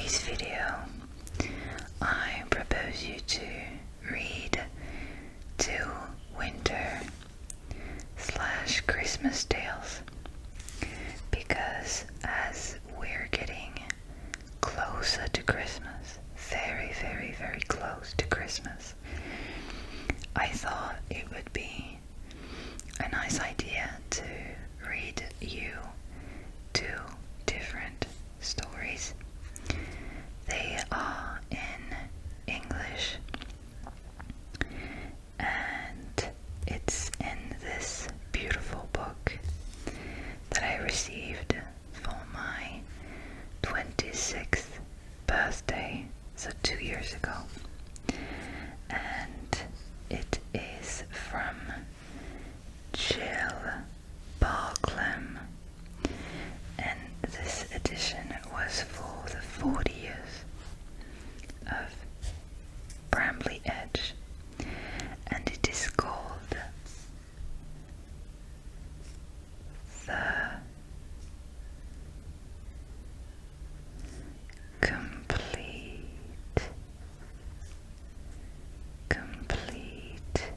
today's video, I propose you to read 2 winter/Christmas tales, because as we're getting closer to Christmas, very, very, very close to Christmas, I thought it would be a nice idea to read you 2 different stories. They are in English, and it's in this beautiful book that I received for my 26th birthday, so 2 years ago. And it is from Jill Barclay, and this edition was for the 40 years of Brambly Hedge, and it is called The Complete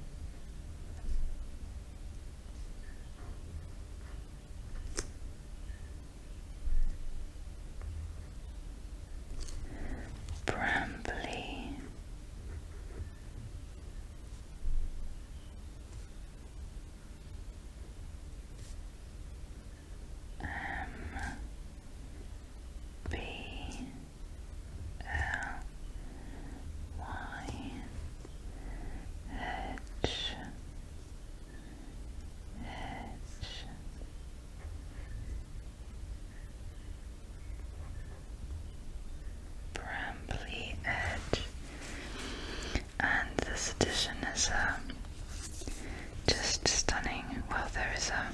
Brambly Hedge, and this edition is just stunning. Well, there is a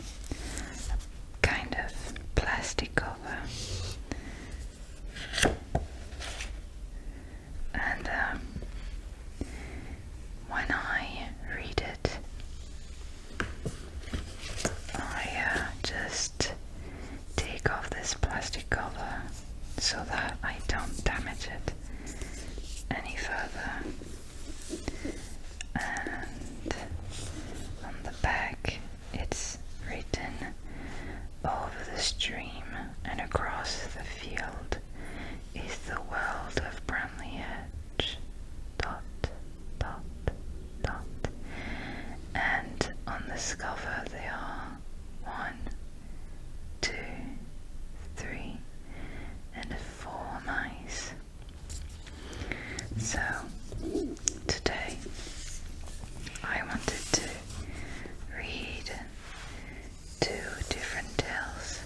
kind of plastic cover, and when I read it, I just take off this plastic cover so that I don't damage it any further. And on the back it's written, "Over the stream and across the field is the world of Brambly Hedge. ... And on this cover there are 1, 2, 3, and 4 mice." So today I wanted to read 2 different tales,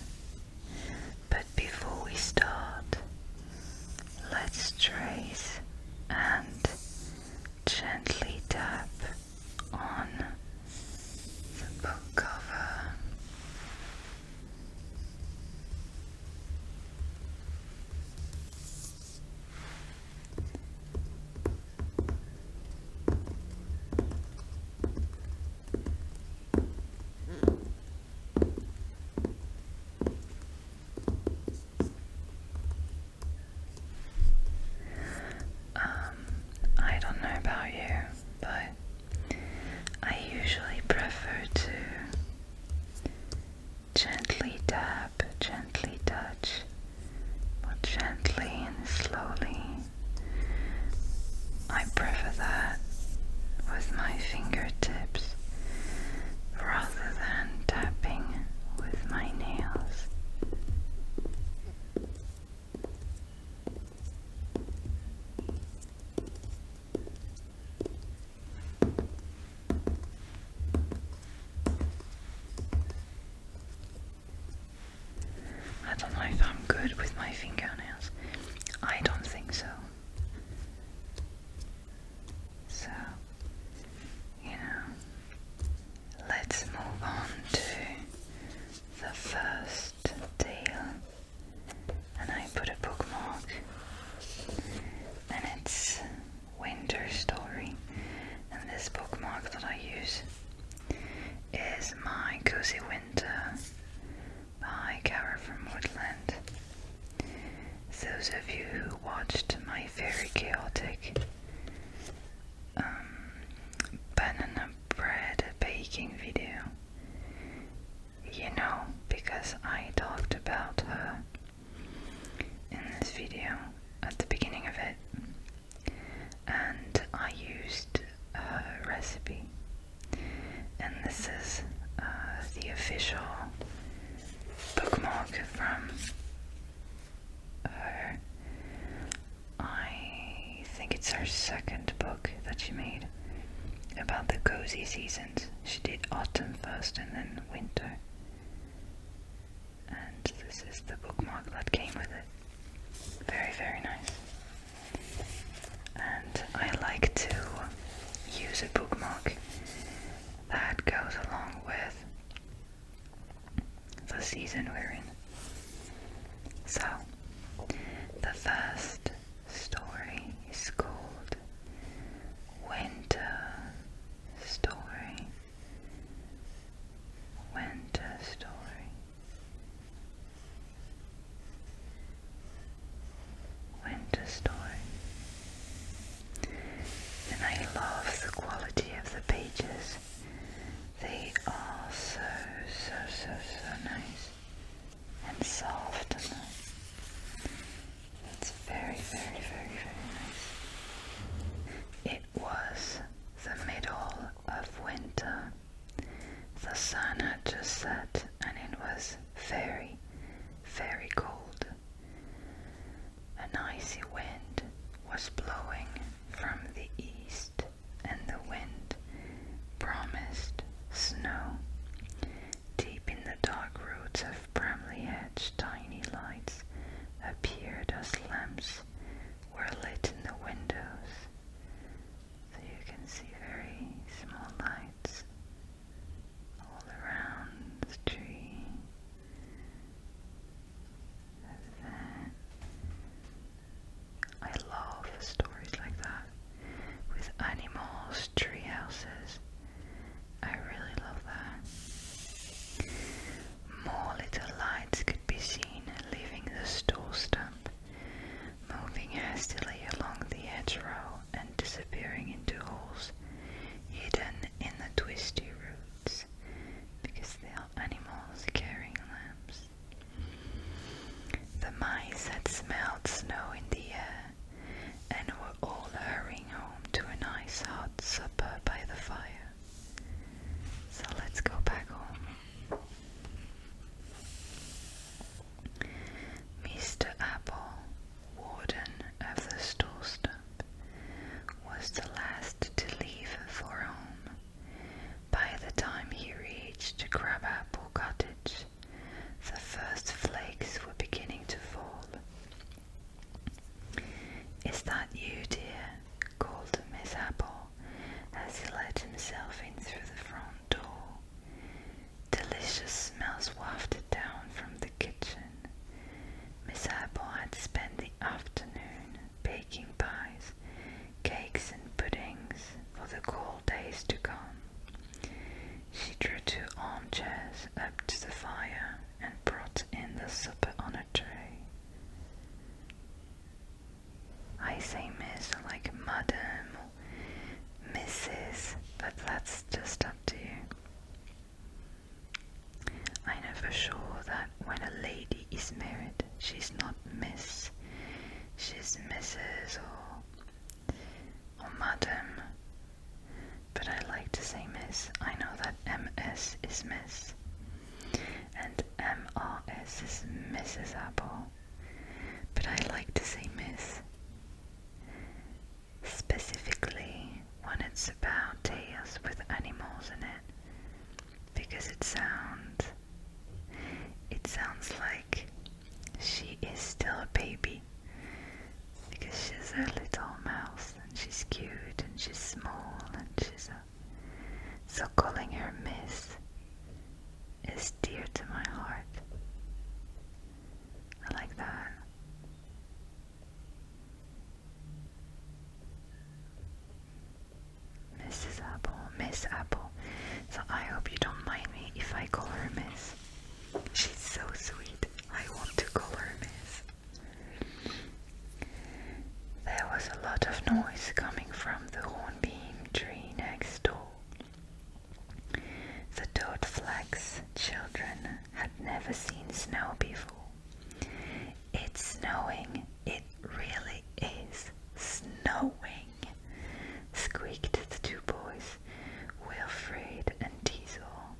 but before we start, let's trace and gently tap on the book cover. I don't know about you, but I usually prefer to gently tap, gently touch, but gently and slowly. I prefer that with my fingertips rather than tapping with my nails. I don't know if I'm good with my fingernails. I don't think so. So, let's move on to the first tale. And I put a bookmark, and it's Winter Story. And this bookmark that I use is My Cozy Winter by Cara from Woodland. that she made about the cozy seasons. She did autumn first and then winter. And this is the bookmark that came with it. Very, very nice. And I like to use a bookmark that goes along with the season we're in. So, the first story is called Winter Story. Winter Story. Winter Story. And I love the quality of the pages. They are so nice and soft, and it's very, very, very, very nice. It was the middle of winter. The sun had just set and it was very, very cold. An icy wind was blowing from the east, and the wind promised snow. Deep in the dark roots of Brambly Hedge, tiny lights appeared as lamps were lit in the windows. So you can see very small lights all around the tree. I love stories like that, with animals, tree houses. I really love that. More little lights could be seen leaving the stool stump, moving hastily along the hedgerow and disappearing into holes hidden in the twisty roots, because they are animals carrying lamps. The mice had smelled snow in the air and were all hurrying home to a nice hot supper by the fire. So let's go back home. Mr. Apple, warden of the stool stump, was the last to leave for home. By the time he reached Crabapple Cottage, the first flakes were beginning to fall. "Is that you, dear?" called Miss Apple as he let himself in through the front door. Delicious smells wafted down from the kitchen. Miss Apple had spent the afternoon baking pies, cakes and puddings for the cold days to come. She drew 2 armchairs up to the fire and brought in the supper on a tray. I say Miss like Madam or Mrs., but that's just up to you. I know for sure that when a lady is married, she's not Miss, she's Mrs. or Madam. But I like to say Miss. I know that MS is Miss, and MRS is Mrs. Apple, but I like to say Miss, specifically when it's about tales with animals in it, because it sounds like she is still a baby, because she's a little mouse and she's cute and she's small and so calling her Miss is dear to my heart. I like that. Mrs. Apple, Miss Apple. So I hope you don't mind me if I call her Miss. She's so sweet. I want to call her Miss. There was a lot of noise coming from the hornbeam tree next door. The Toadflax children had never seen snow before. "It's snowing, it really is snowing," squeaked the 2 boys, Wilfred and Diesel.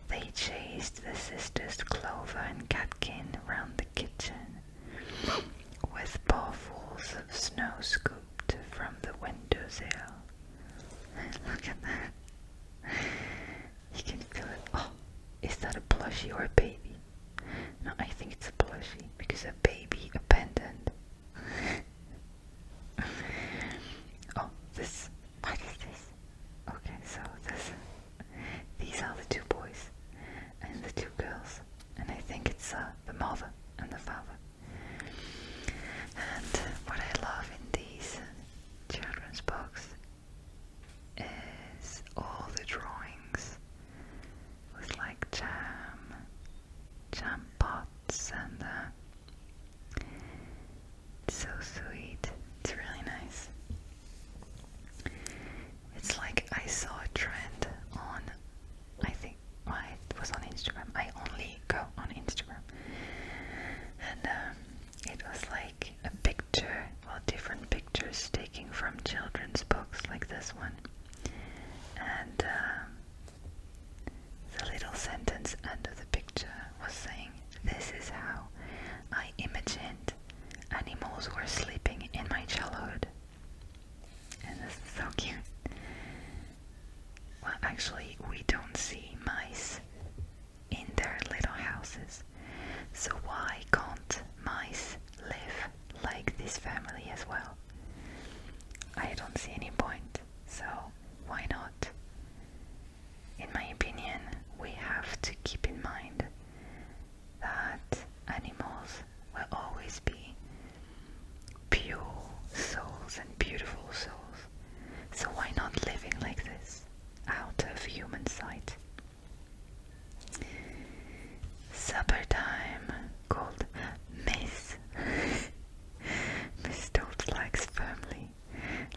They chased the sisters Clover and Catkin round the kitchen, with bowlfuls of snow scooped from the windowsill. It's the mother and the father. And what I love in these children's books is all the drawings with like jam pots, and it's so sweet. It's really nice. It's like I saw a trend on, I think, well, it was on Instagram. I only go on Instagram. And it was like a picture, well, different pictures taken from children's books like this one. And the little sentence under the picture was saying, "This is how I imagined animals were sleeping in my childhood." And this is so cute. Well, actually, we don't see mice in their little houses. So why can't mice live like this family as well? I don't see any point. So why not? In my opinion, we have to keep in mind that animals will always be pure souls and beautiful souls. So why not living like this, out of human sight? Supper time, called Miss. Miss Toadflax firmly,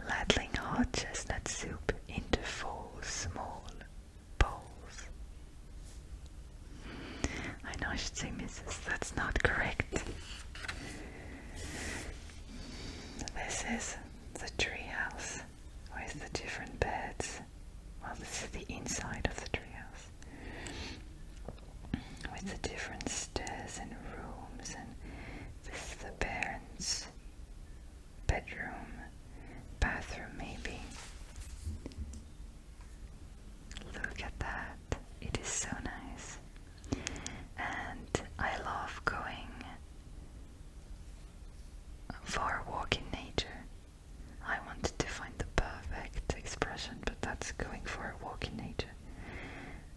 ladling hot chestnut soup into 4 small bowls. I know I should say Mrs. That's not correct. This is the treehouse with the different beds. Well, this is the inside of the treehouse, with the different stairs and rooms, and this is the parents' bedroom, bathroom maybe. Look at that, it is so nice. And I love going for a walk in nature. I wanted to find the perfect expression, but that's going for a walk in nature.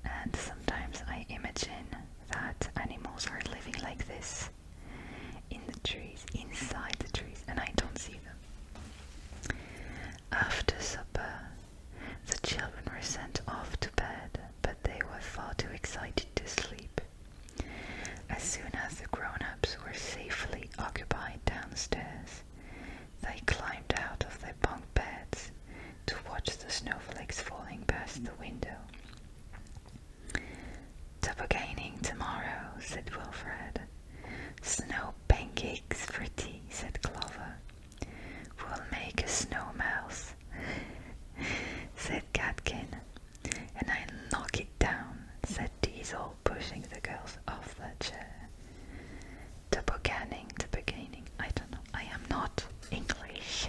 And sometimes I imagine that animals are living like this, in the trees, inside the trees, and I don't see them. After supper, the children were sent off to bed, but they were far too excited to sleep. As soon as the grown-ups were safely occupied downstairs, they climbed out of their bunk beds to watch the snowflakes falling past the window. "Tobogganing tomorrow," said Wilfred. "Snow pancakes for tea," said Clover. "We'll make a snow mouse," said Catkin. "And I'll knock it down," said Diesel, pushing the girls off their chair. Tobogganing. I don't know. I am not English.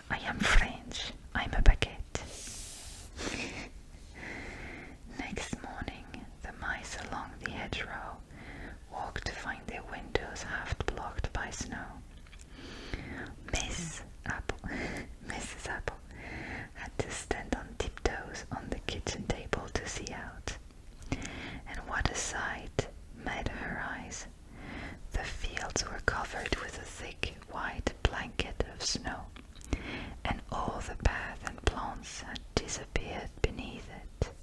I am French. I'm a baguette. Next morning, the mice along the hedgerow walked to find their windows half blocked by snow. Mrs. Apple had to stand on tiptoes on the kitchen table to see out. And what a sight met her eyes! The fields were covered with a thick white blanket of snow, and all the path and plants had disappeared beneath it.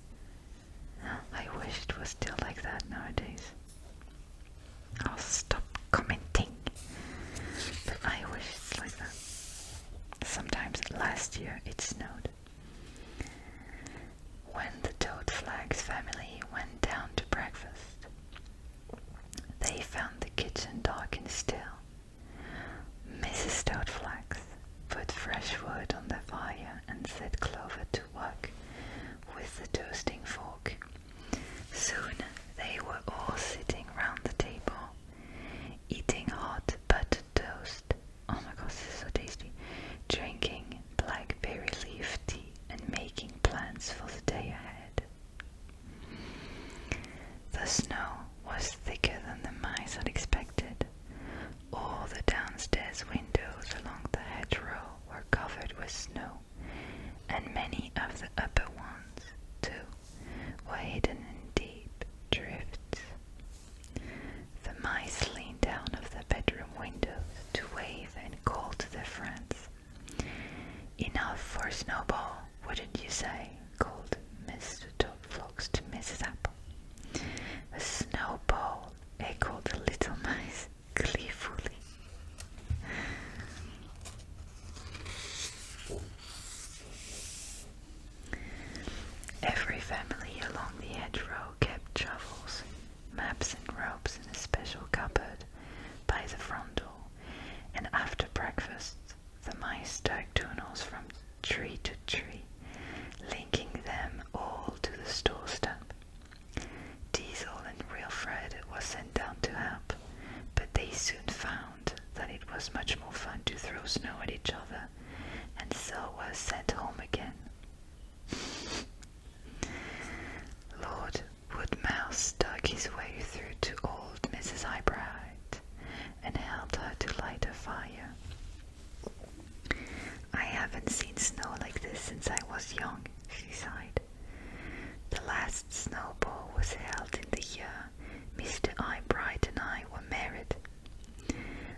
I wish it was still like that nowadays. I'll stop commenting. wave and call to their friends. "Enough for Snowball, wouldn't you say?" called Mr. Toad Fox to Mrs. Apple. "A snowball," echoed the little mice gleefully. Every family along the hedgerow kept shovels, maps and ropes in a special cupboard by the front door, and after breakfast the mice dug tunnels from tree to tree, linking them all to the store stump. Diesel and Real Fred was sent down to help, but they soon found that it was much more fun to throw snow at each other, and so was sent home again. Lord Woodmouse dug his way through to old Mrs. Eyebright and helped her to light a fire. "I haven't seen snow like this since I was young," she sighed. "The last snowball was held in the year Mr. Eyebright and I were married.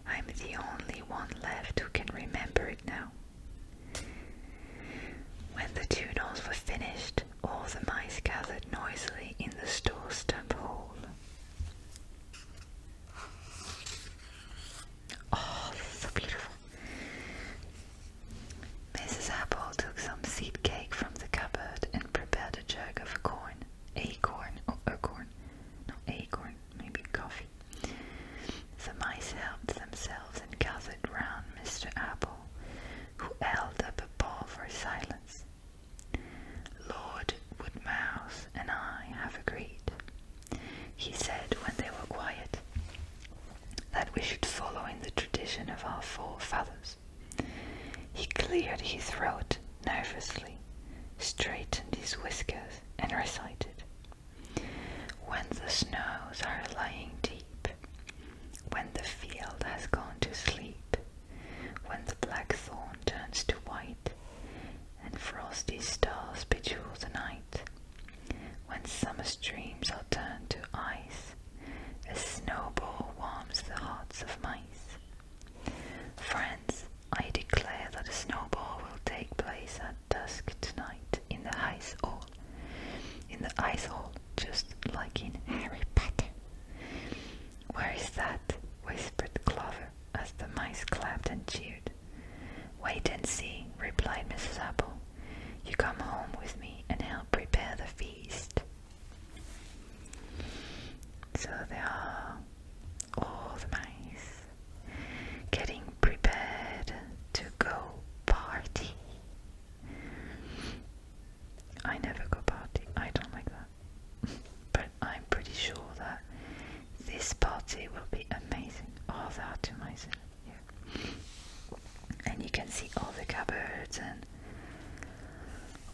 I'm the only one left who can remember it now." When the tunnels were finished, all the mice gathered noisily in the store stump hole. Oh, this is so beautiful. Mrs. Apple took some seed cake from the cupboard and prepared a jug of acorn, maybe coffee. The mice helped themselves and gathered round Mr. Apple, who held up a ball for silence. "Lord Woodmouse and I have agreed," he said when they were quiet, "that we should follow in the tradition of our forefathers." He cleared his throat nervously, straightened his whiskers, and recited, "When the snows are lying deep, when the field has gone to sleep, when the blackthorn turns to white, and frosty stars bejewel the night, when summer streams are turned to ice, a snowball warms the hearts of mice. Friends, I declare that a snowball will take place at dusk tonight in the ice hall. In the ice hall, just like in Harry Potter." "Where is that?" whispered Clover as the mice clapped and cheered. "Wait and see," replied Mrs. Apple. "You come home with me and help prepare the feast." So there are all the mice getting prepared to go party. I never go party. I don't like that. But I'm pretty sure that this party will be amazing. Oh, there are two mice in it. Yeah. And you can see all the cupboards and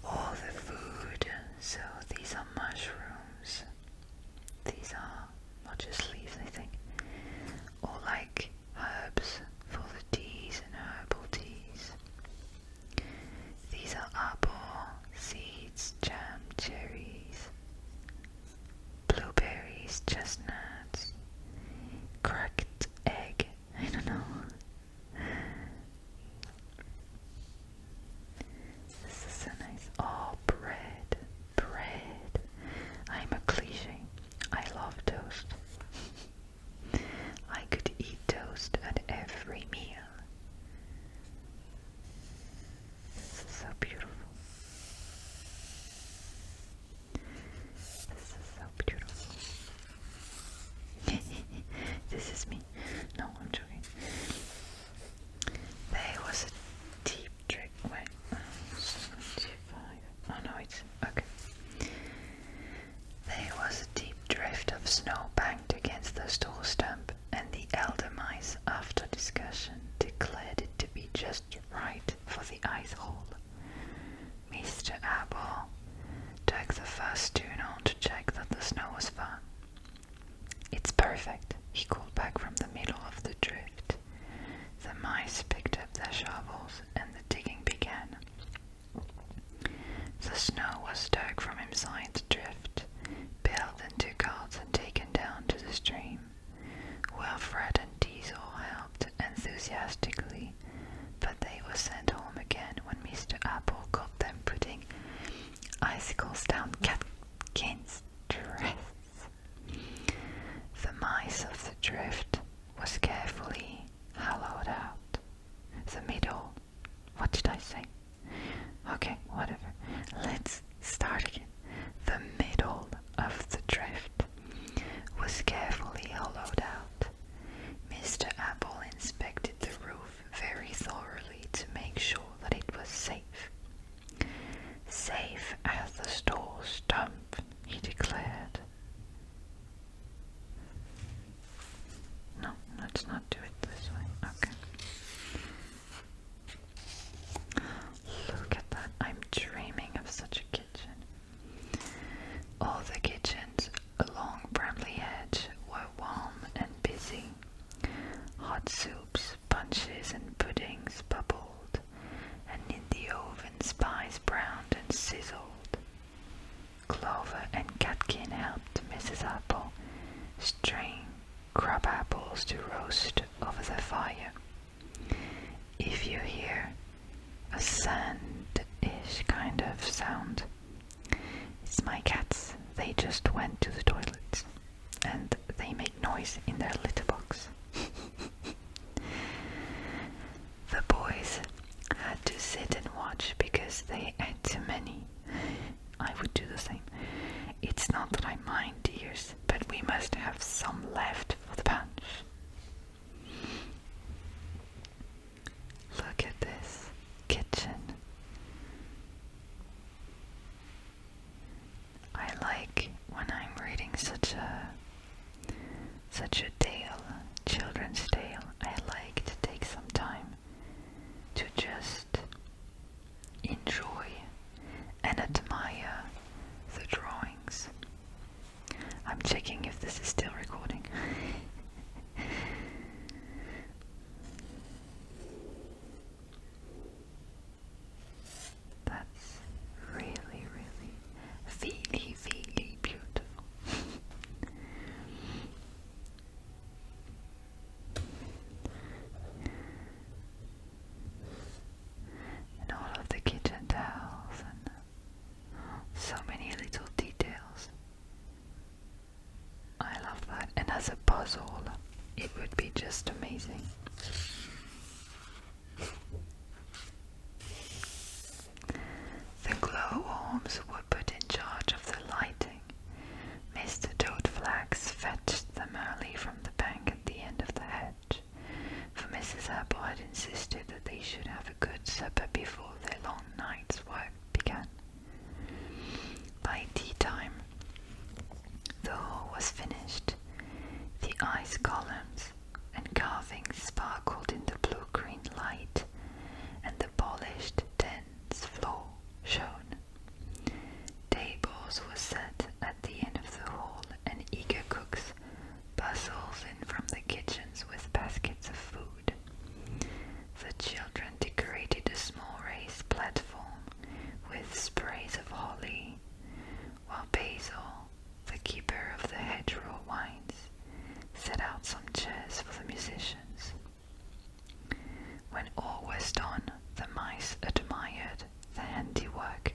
all the food. So these are mushrooms. These are not just leaves, I think. Or like herbs for the teas and herbal teas. These are apple, seeds, jam, cherries, blueberries, chestnuts, cracked egg, I don't know. This is so nice. Oh, bread. I'm a cliche. I love toast. I could eat toast at every meal. This is so beautiful. This is so beautiful. This is me. No, I'm joking. There was a deep drip. Wait, 75. Oh no, it's okay. There was a deep drift of snow banked against the store stump, and the elder mice, after discussion, declared it to be just right for the ice hole. Mr. Apple took the first tunnel to check that the snow was firm. "It's perfect," he called back from the middle of the drift. The mice picked up their shovels and the digging began. The snow was dug from inside the drift, built into carts and taken down to the stream, where Fred and Diesel helped enthusiastically drift was carefully hollowed out. The middle. What did I say? Okay, whatever. Let's start again. The middle of the drift was carefully hollowed out. Mr. Apple inspected the roof very thoroughly to make sure that it was safe. Safe as the store stump, he declared. No, let's not do it this way. Okay. Look at that. I'm dreaming of such a kitchen. All the kitchens along Brambly Hedge were warm and busy. Hot soups, punches and puddings bubbled, and in the ovens pies browned and sizzled. Clover and Catkin helped Mrs. Apple string crab apples to roast over the fire. If you hear a sand-ish kind of sound, it's my cats. They just went to the toilet and they made noise in their litter box. The boys had to sit and watch because they ate too many. I would do the same. It's not that I mind, dears, but we must have some left for the punch. Look at this kitchen. I like when I'm reading such a tale, children's tale, I like to take some time to just enjoy and admire the drawings. I'm checking if this is still recording. That's really, really beautiful. And all of the kitchen towels and so many little details. I love that. And as a puzzle, it would be just amazing. The glowworms were put in charge of the lighting. Mr. Toadflax fetched them early from the bank at the end of the hedge, for Mrs. Apple had insisted that they should have a good supper before their long night's work began. By tea time, the hall was finished. The ice columns and carvings sparkled in the blue-green light, and the polished dense floor shone. Tables were set at the end of the hall, and eager cooks bustled in from the kitchens with baskets of food. The children decorated a small raised platform with sprays of holly, while Basil, the keeper of the hedgerow wines, set out some chairs for the musicians. When all was done, the mice admired the handiwork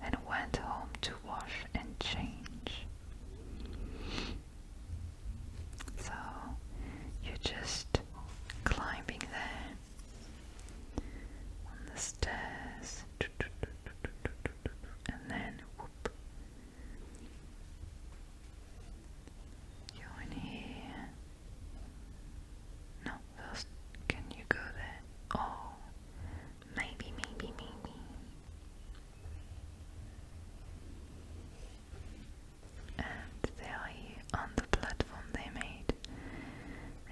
and went home to wash and change. So you're just climbing there on the stairs, and then whoop, you're in here. No, first, can you go there? Oh, maybe. And they are here on the platform they made,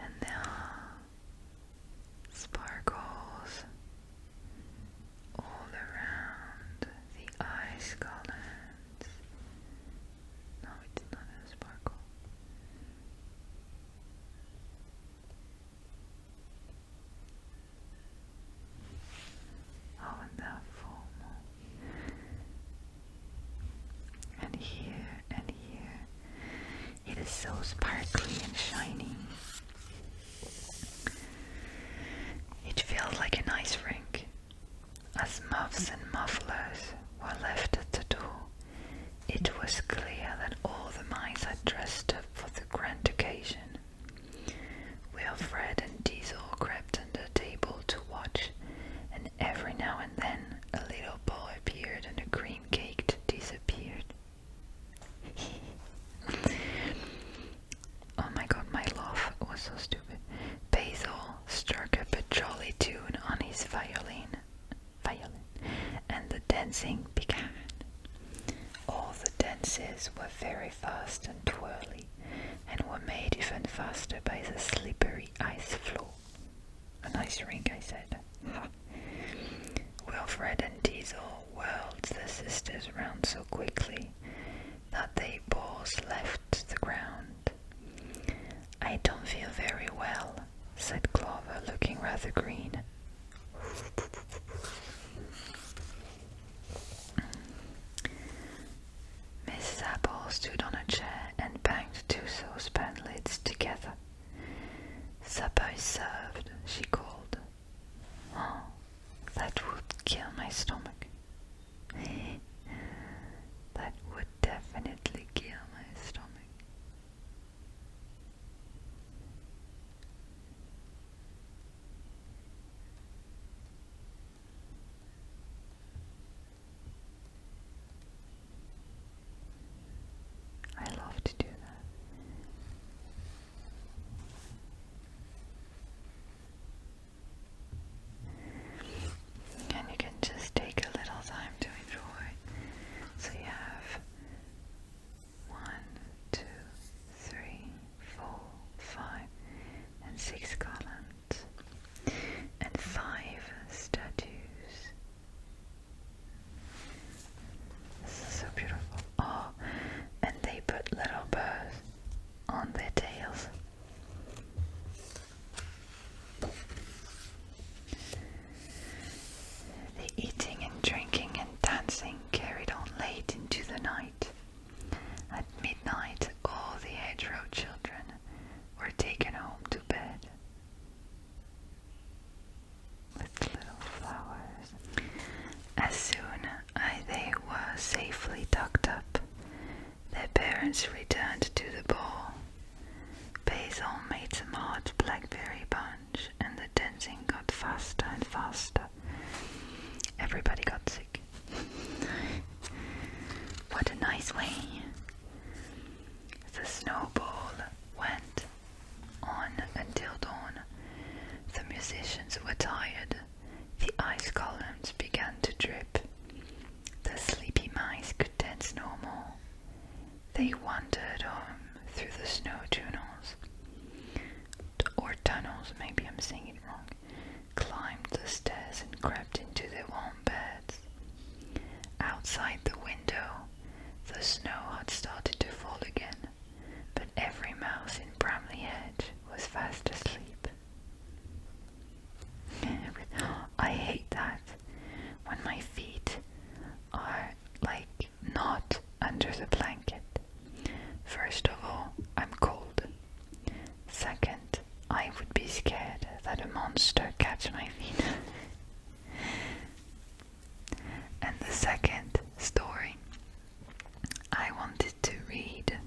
and there are sparkles all around the ice columns. No, it's not a sparkle. Oh, and they're formal. And here, it is so sparkly and shiny. It felt like an ice rink. As muffs and mufflers were left at the door, it was clear that all the mice had dressed up for the grand occasion. faster by the slippery ice floor. An ice rink, I said. Ha. Wilfred and Diesel whirled the sisters round so quickly that they both left the ground. I don't feel very well, said Clover, looking rather green. Mrs. Apple stood on a chair and banged two saucepan lids together. Supper is served, she called. Oh, that would kill my stomach. That would definitely kill my stomach. I love to do that. And you can just take a little time to enjoy. So you have 1, 2, 3, 4, 5, and 6 columns, and 5 statues. This is so beautiful. Oh, and they put little birds on their tails. The eating and drinking and dancing carried on late into the night. At midnight, all the hedgerow children were taken home to bed with little flowers. As soon as they were safely tucked up, their parents returned to the ball. Basil made some hot blackberry punch, and the dancing got faster and faster. Everybody got sick. What a nice way. The snowball went on until dawn. The musicians were tired. The ice columns began to drip. The sleepy mice could dance no more. They wandered home through the snow tunnels, or tunnels, maybe I'm saying it wrong, climbed the stairs and crept into their warm beds. Outside the window, the snow had started to fall again, but every mouse in Brambly Hedge was fast asleep. I hate that, when my feet are like not under the blanket. First of all, I'm cold. Second, I would be scared that a monster catch my feet. And the second story I wanted to read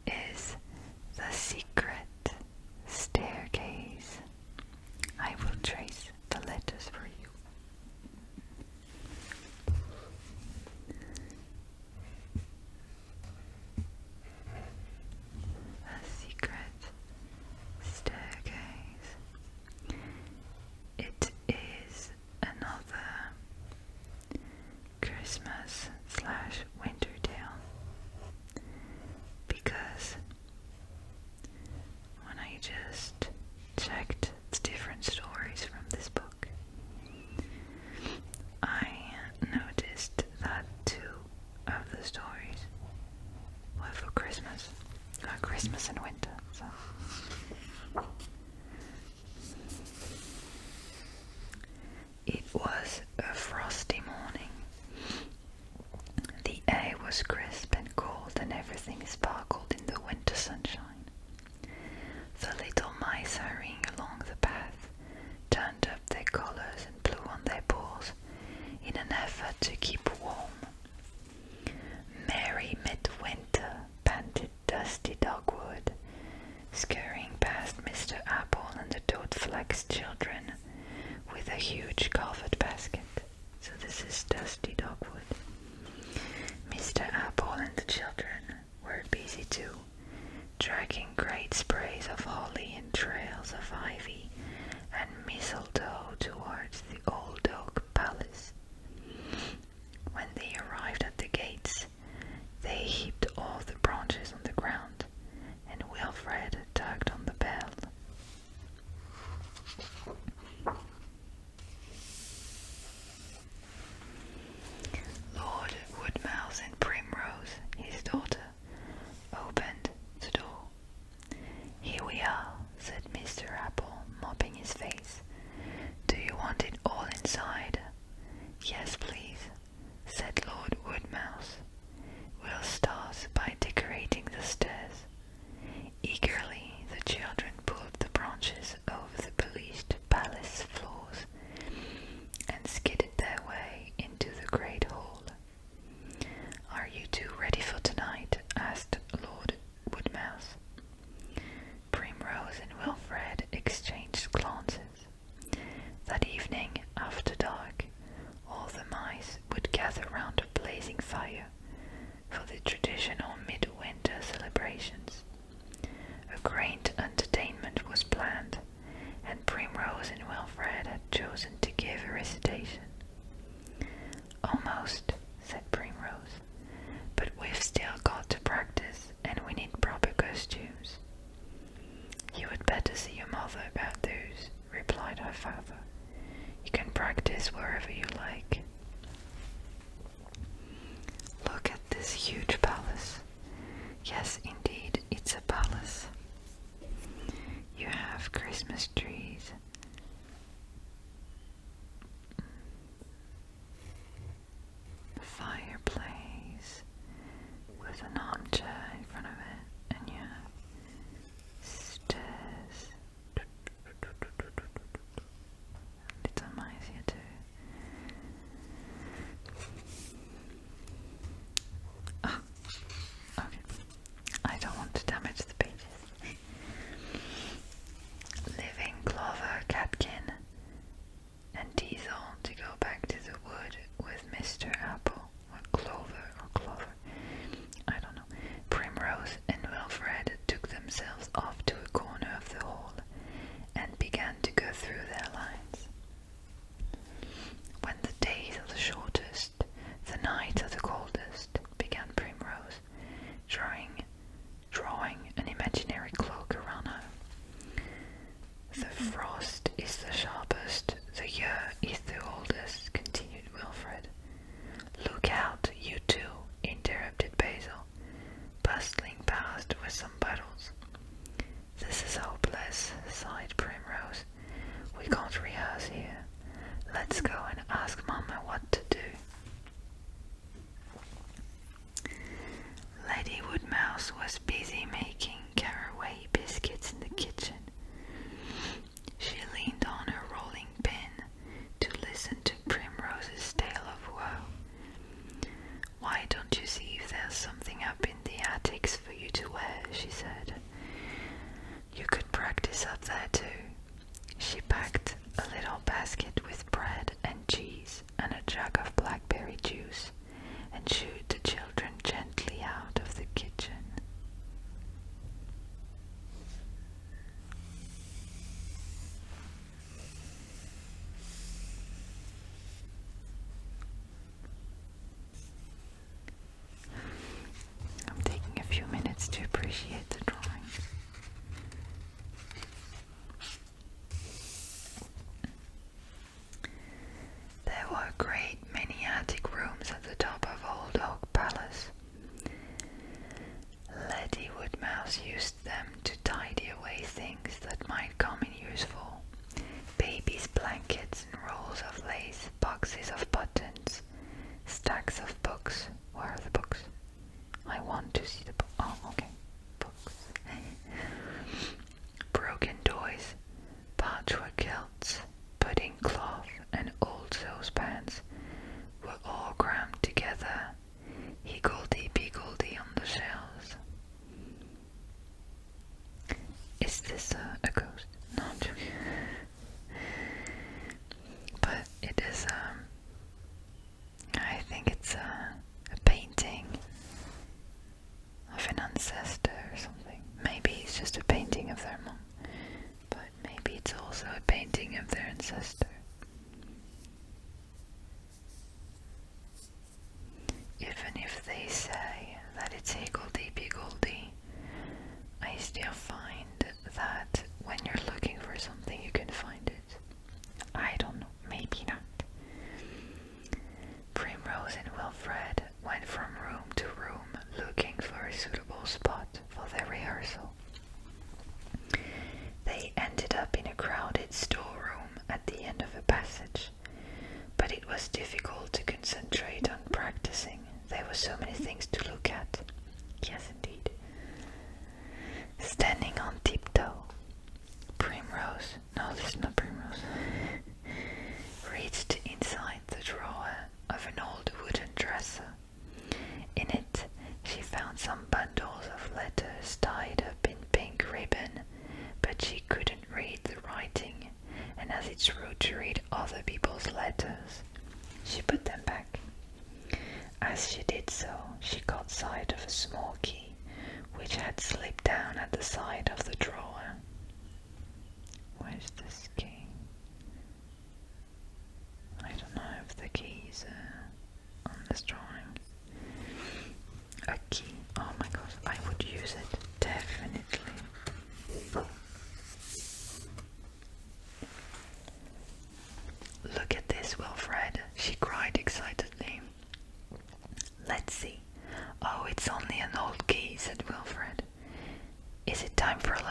is The Secret Staircase. I will trace the letters for you. The Secret Staircase. It is another Christmas/winter tale, because when I just checked the different stories from this book, I noticed that 2 of the stories were for Christmas, Christmas and winter. So it was a frosty morning. The air was crisp and cold, and everything sparkled in the winter sunshine. The little mice hurrying along the path turned up their collars and blew on their paws in an effort to keep warm. Merry midwinter, panted Dusty Dogwood, scurrying past Mr. Apple and the Toadflax children with a huge covered basket. So this is Dusty Dogwood. Mr. Apple and the children were busy too, dragging great sprays of holly and trails of ivy and mistletoe towards the old oak palace. When they arrived at the gates, they heaped all the branches on the ground, and Wilfred bother about those, replied her father. You can practice wherever you like. Look at this huge palace. Yes, indeed, it's a palace. You have Christmas trees. Fireplace with an armchair in front of it, and you have stairs. Little mice here too. Oh, okay. I don't want to damage the pages. Living Clover, Catkin, and Diesel to go back to the wood with Mr. Apple, or Clover, I don't know. Primrose and Wilfred took themselves off to a corner of the hall and began to go through their lines. When the days are the shortest, the nights are the coldest, began Primrose, drawing an imaginary cloak around her. The frost is the sharpest, the year is the oldest, continued Wilfred. Look out, you two, interrupted Basil, bustling past with some bottles. This is hopeless, sighed Primrose. We can't rehearse here. Let's go and ask Mama what to do. Lady Woodmouse was busy making caraway biscuits in the kitchen. She leaned on her rolling pin to listen to Primrose's tale of woe. Why don't you see if there's something up in the attics for you to wear, she said. You could practice up there too. She packed a little basket with bread and cheese and a jug of blackberry juice and shooed the children gently out of the kitchen. I'm taking a few minutes to appreciate the drawings. There were a great many attic rooms at the top of Old Oak Palace. Lady Woodmouse used them to tidy away things that might come in useful. Babies' blankets and rolls of lace, boxes of buttons, stacks of books. Where are the books? I want to see the book. Oh, okay. Books. Broken toys, patchwork quilts, pudding cloth, and old saucepans were all crammed together, higgledy-piggledy on the shelves. Is this a ghost? No, I'm joking. But it is, I think it's a painting of an ancestor or something. Maybe it's just a painting of their mom, but maybe it's also a painting of their ancestor. Even if they say that it's higgledy-piggledy, I still find that when you're looking for something you can find it. I don't know, maybe not. Primrose and Wilfred went from room to room looking for a suitable spot for their rehearsal. They ended up in a crowded storeroom at the end of a passage, but it was difficult to concentrate on practicing. There were so many things to look at. Yes, indeed. Standing on tiptoe, Primrose, no, this is not Primrose, reached inside the drawer of an old wooden dresser. In it, she found some bundles of letters tied up in pink ribbon, but she couldn't read the writing, and as it's rude to read other people's letters, she put them back. As she did so, she caught sight of a small key, which had slipped down at the side of the drawer. Where's this key? I don't know if the key is on this drawing. A key. Oh my gosh, I would use it, definitely.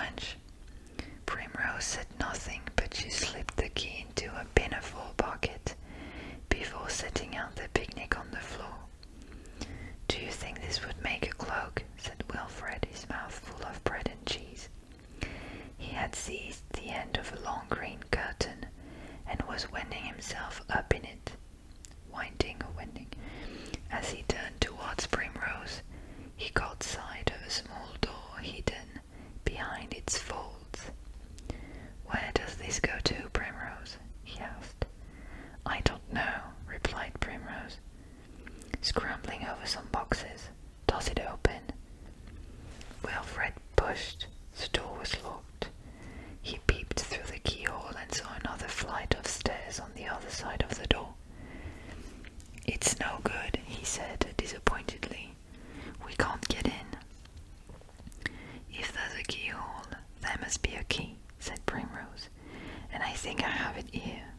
lunch? Primrose said nothing, but she slipped the key into a pinafore pocket before setting out the picnic on the floor. "Do you think this would make a cloak?" said Wilfred, his mouth full of bread and cheese. He had seized the end of a long green curtain and was winding himself up in it. Winding. As he turned towards Primrose, he caught sight of a small door hidden behind its folds. "Where does this go to, Primrose?" he asked. "I don't know," replied Primrose, scrambling over some boxes. "Does it open?" Wilfred pushed. The door was locked. He peeped through the keyhole and saw another flight of stairs on the other side of the door. "It's no good," he said disappointedly. "We can't get in." "If there's a keyhole, there must be a key," said Primrose, "and I think I have it here."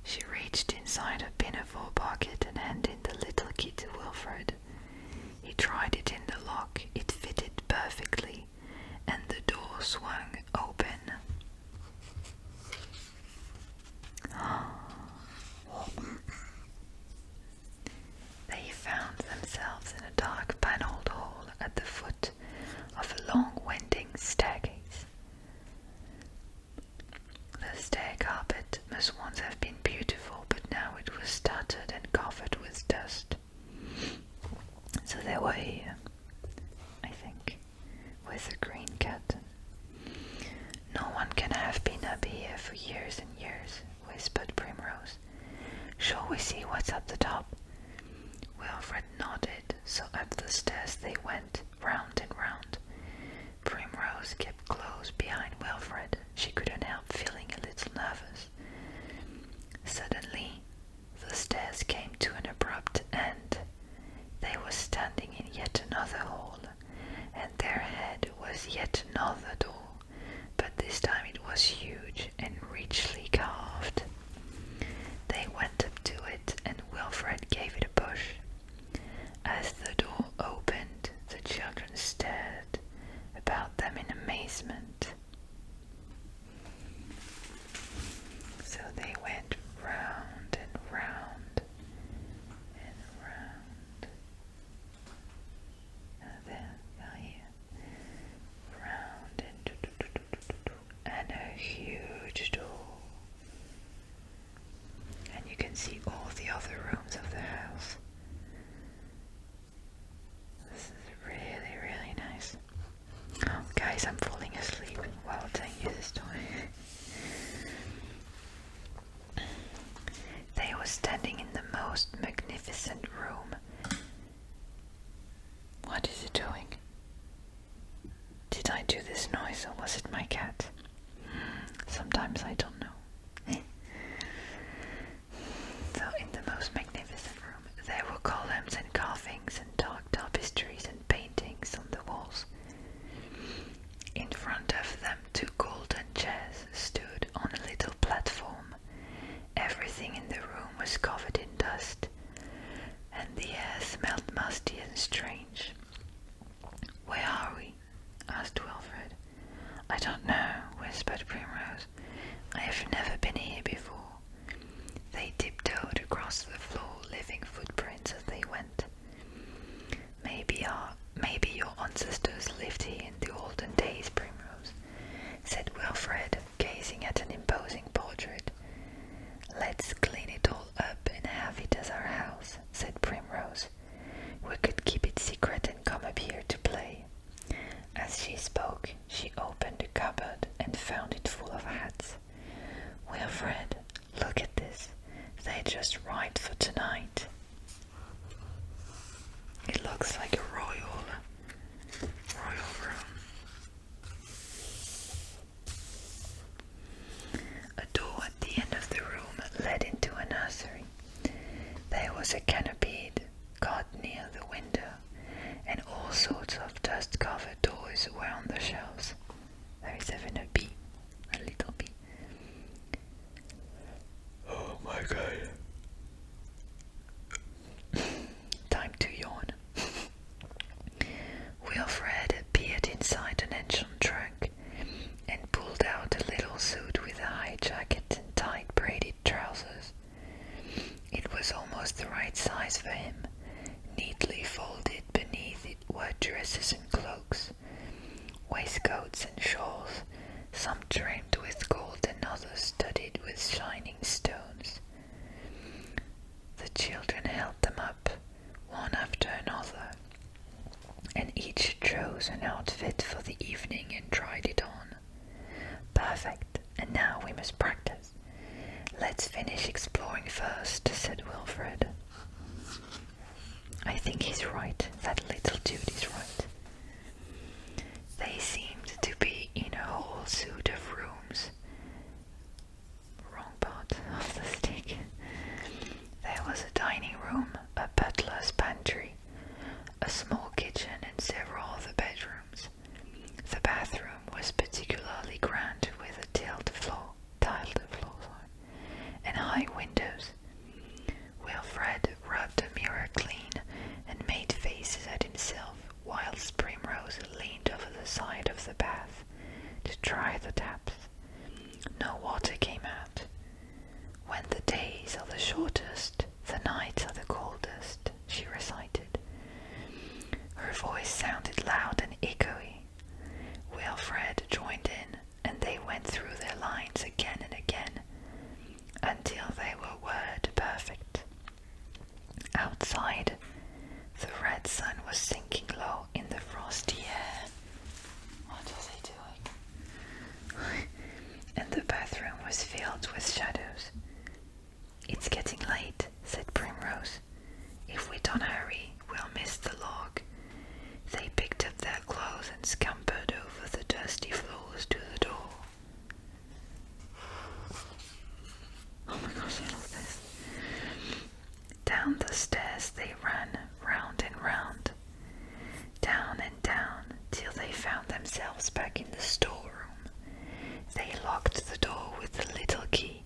She reached inside a pinafore pocket and handed the little key to Wilfred. He tried it in the lock. It fitted perfectly, and the door swung open. They found themselves in a dark panelled hall at the foot of a long winding staircase. The stair carpet must once have been beautiful, but now it was tattered and covered with dust. So they were here, I think, with a green curtain. "No one can have been up here for years and years," whispered Primrose. "Shall we see what's at the top?" Wilfred nodded, so up the stairs they went, round and round. Primrose kept close behind Wilfred. She couldn't help feeling a little nervous. Suddenly, the stairs came to an abrupt end. They were standing in yet another hall, and there ahead was yet another door, but this time it was huge and richly carved. They went up to it, and Wilfred gave it a push. As the door opened, the children stared about them in amazement. So they went round and round and round. Now here. Round and a huge door. And you can see all the other rooms of the house. This is really, really nice. Oh, guys, I'm falling asleep while telling you this story. They were standing in the most magnificent room. What is it doing? Did I do this noise or was it my cat? Sometimes I don't know. So in the most magnificent room, there were columns and carvings and dark tapestries and paintings on the walls. In front of them, two golden chairs stood on a little platform. Everything in the room was covered in dust, and the air smelled musty and strange. "Where are we?" asked Wilfred. "I don't know," whispered Primrose. "I have never been here before." They tiptoed across the floor, leaving footprints as they went. Maybe your ancestors lived here in the olden days, Primrose," said Wilfred, gazing at an imposing portrait. "Let's clean it all up and have it as our house," said Primrose. "We could keep it secret and come up here to play." As she spoke, she opened a cupboard and found it full of hats. "Wilfred, look at this. They're just right for tonight." It looks like a royal room. A door at the end of the room led into a nursery. There was a canopied cot near the window, and all sorts of dust-covered toys were on the shelves. There is even a bee. Perfect, and now we must practice. Let's finish exploring first, said Wilfred. I think he's right, that little dude is right. They seemed to be in a whole suite of rooms. Wrong part of the stick. There was a dining room, a butler's pantry, a small kitchen and several other bedrooms. The bathroom was particularly grand with a tiled floor, and high windows. Wilfred rubbed a mirror clean and made faces at himself, whilst Primrose leaned over the side of the bath to try the taps. No water came out. When the days are the shortest, the nights are the coldest, she recited. Her voice sounded loud and echoey. Wilfred joined in, and they went through their lines again and again, until they were word perfect. Outside, the red sun was sinking low in the frosty air. What was he doing? And the bathroom was filled with shadows. It's getting late, said Primrose. If we don't hurry, we'll miss the log. They picked up their clothes and scampered over the dusty floors to the door. Oh my gosh, I love this. Down the stairs they ran, round and round, down and down, till they found themselves back in the storeroom. They locked the door with a little key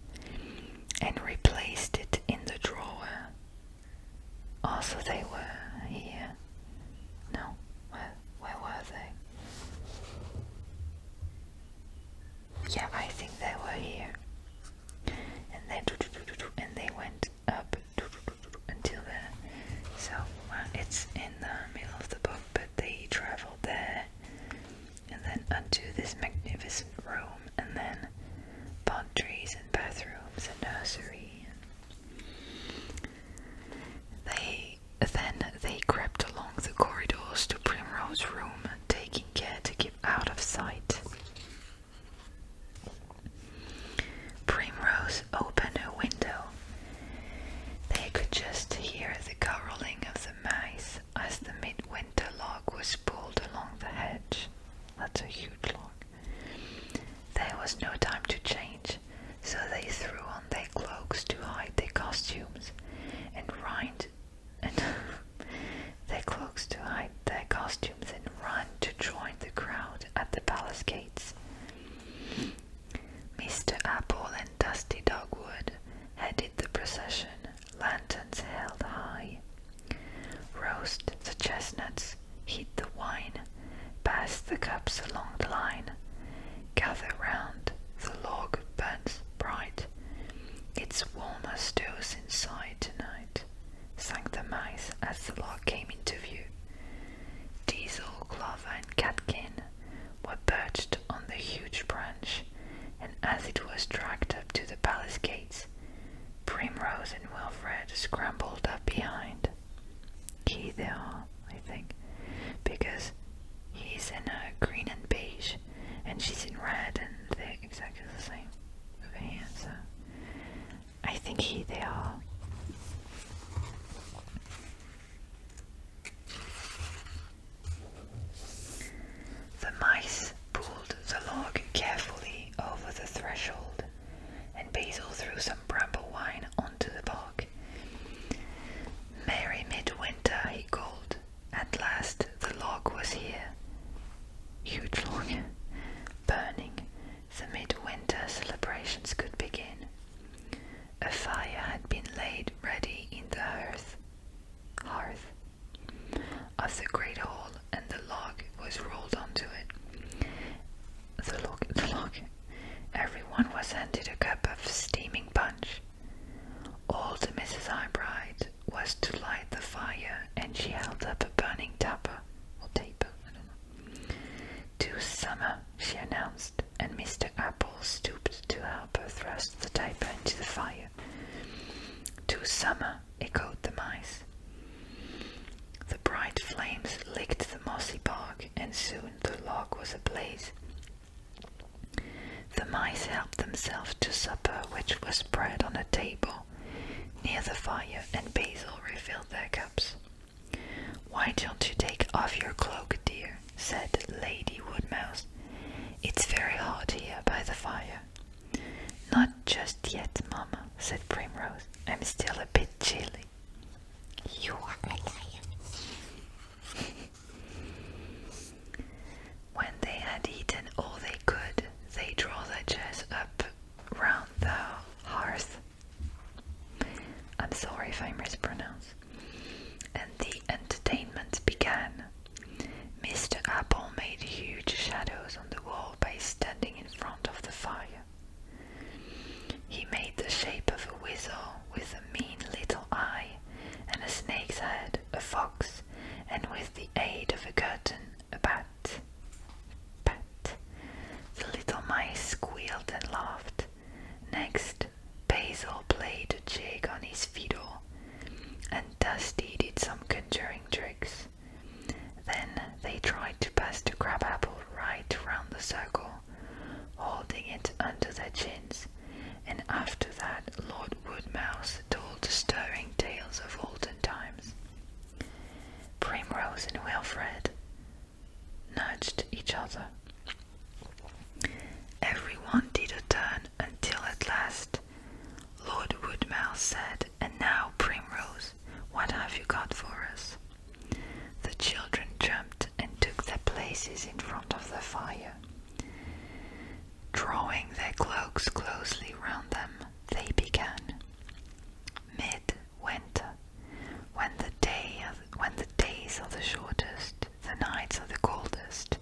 and replaced it in the drawer. Also, they were here. No, where were they? Yeah, I think they were here. And they went up until there. So it's in the middle of the book, but they traveled there and then unto this magnificent room, and then palm trees and bathrooms and nursery. They crept along the corridors to Primrose's room, taking care to keep out of sight. Primrose opened her window. They could just hear the caroling of the mice as the midwinter log was pulled along the hedge. That's a huge log. There was no time to change, so they threw on their cloaks to hide their costumes and run to join the crowd at the palace gates. Mr. Apple and Dusty Dogwood headed the procession, lanterns held high. Roast the chestnuts, heat the wine, pass the cups along the line. Gather round, the log burns bright. It's warmest dose inside tonight, sang the mice as the log came into view. Diesel, Clover, and Catkin were perched on the huge branch, and as it was dragged up to the palace gates, Primrose and Wilfred scrambled up behind. Here they are, I think, because he's in green and beige, and she's in red, and they're exactly the same over here, so I think here they are. The mice pulled the log carefully over the threshold, and Basil threw some bramble wine onto the bog. Merry midwinter, he called. At last the log was here. Huge log, burning, mice helped themselves to supper, which was spread on a table near the fire, and Basil refilled their cups. "Why don't you take off your cloak, dear?" said Lady Woodmouse. "It's very hot here by the fire." "Not just yet, Mamma," said Primrose. "I'm still a bit chilly." "You are a liar." When they had eaten all they could, they drew their chairs up round the hearth. I'm sorry if I mispronounce. And the entertainment began. Mr. Apple made huge shadows on the wall by standing in front of the fire. He made the shape of a weasel with a mean little eye and a snake's head, a fox, and with the aid of a curtain, a bat. Pat. The little mice squealed and laughed. Next, Basil played a jig on his fiddle, and Dusty did some conjuring tricks. Then they tried to pass the crabapple right round the circle, holding it under their chins, and after that Lord Woodmouse told stirring tales of olden times. Primrose and Wilfred nudged each other. Everyone did a turn until at last Lord Woodmouse said, "And now, Primrose, what have you got for us?" The children jumped and took their places in front of the fire. Drawing their cloaks closely round them, they began. Mid-winter, when the days are the shortest, the nights are the coldest,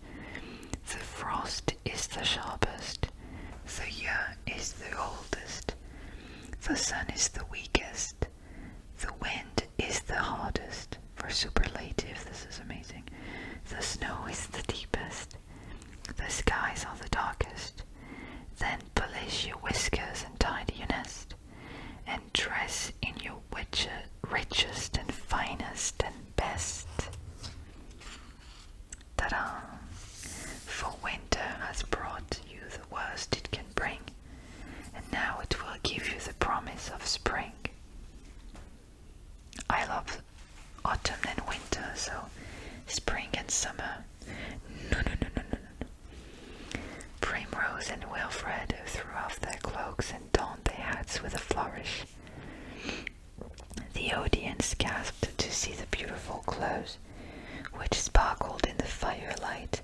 the frost is the sharpest, the year is the oldest, the sun is the weakest, the wind is the hardest. For superlative, this is amazing. The snow is the deepest, the skies are the darkest. Then polish your whiskers and tidy your nest, and dress in your richest and finest and best. Ta-da! For winter has brought you the worst it can bring, and now it will give you the promise of spring. I love autumn and winter, so spring and summer. No. Primrose and Wilfred threw off their cloaks and donned their hats with a flourish. The audience gasped to see the beautiful clothes, which sparkled in the firelight,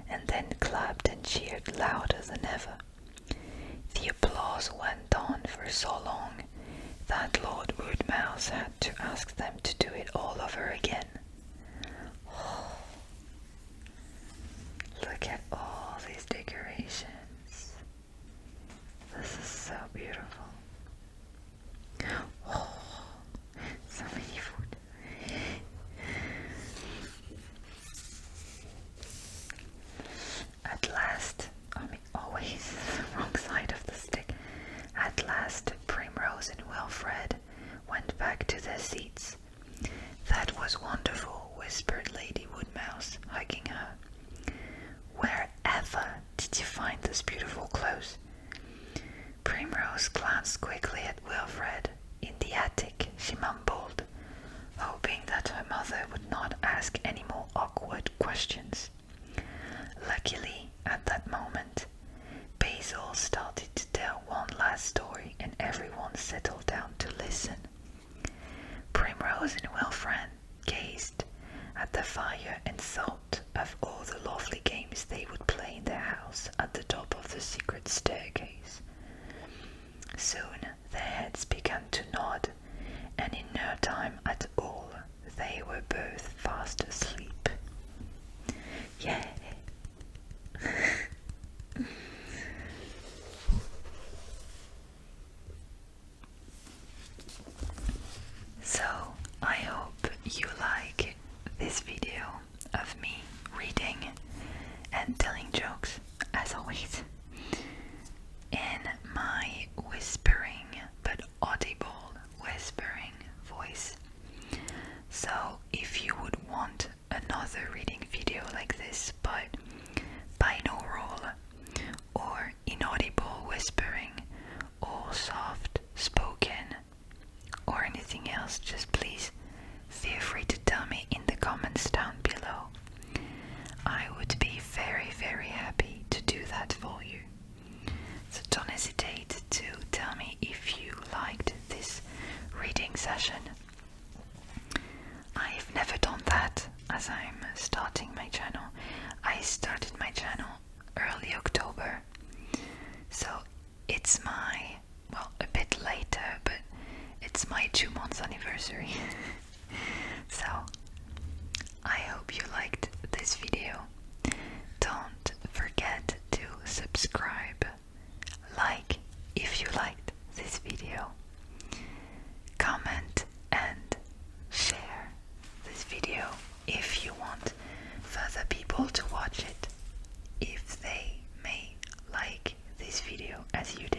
and then clapped and cheered louder than ever. The applause went on for so long that Lord Woodmouse had to ask them to do it all over again. Oh, look at all these decorations. This is so beautiful. Oh, so many food. At last, always the wrong side of the stick. At last, Primrose and Wilfred went back to their seats. "That was wonderful," whispered Lady Woodmouse, hugging her. "Wherever did you find those beautiful clothes?" Primrose glanced quickly at Wilfred. "In the attic," she mumbled, hoping that her mother would not ask any more awkward questions. Luckily, at that moment, Basil started to tell one last story, and everyone settled down to listen. Primrose and Wilfred gazed at the fire and thought of all the lovely games they would play in their house at the top of the secret staircase. Soon their heads began to nod, and in no time at all they were both fast asleep. Yay! So, I hope you like this video of me reading and telling jokes, as always, in my whispering it's my, well, a bit later, but it's my 2 months anniversary. So I hope you liked this video. Don't forget to subscribe, like if you liked this video, comment and share this video if you want further people to watch it, if they may like this video as you did.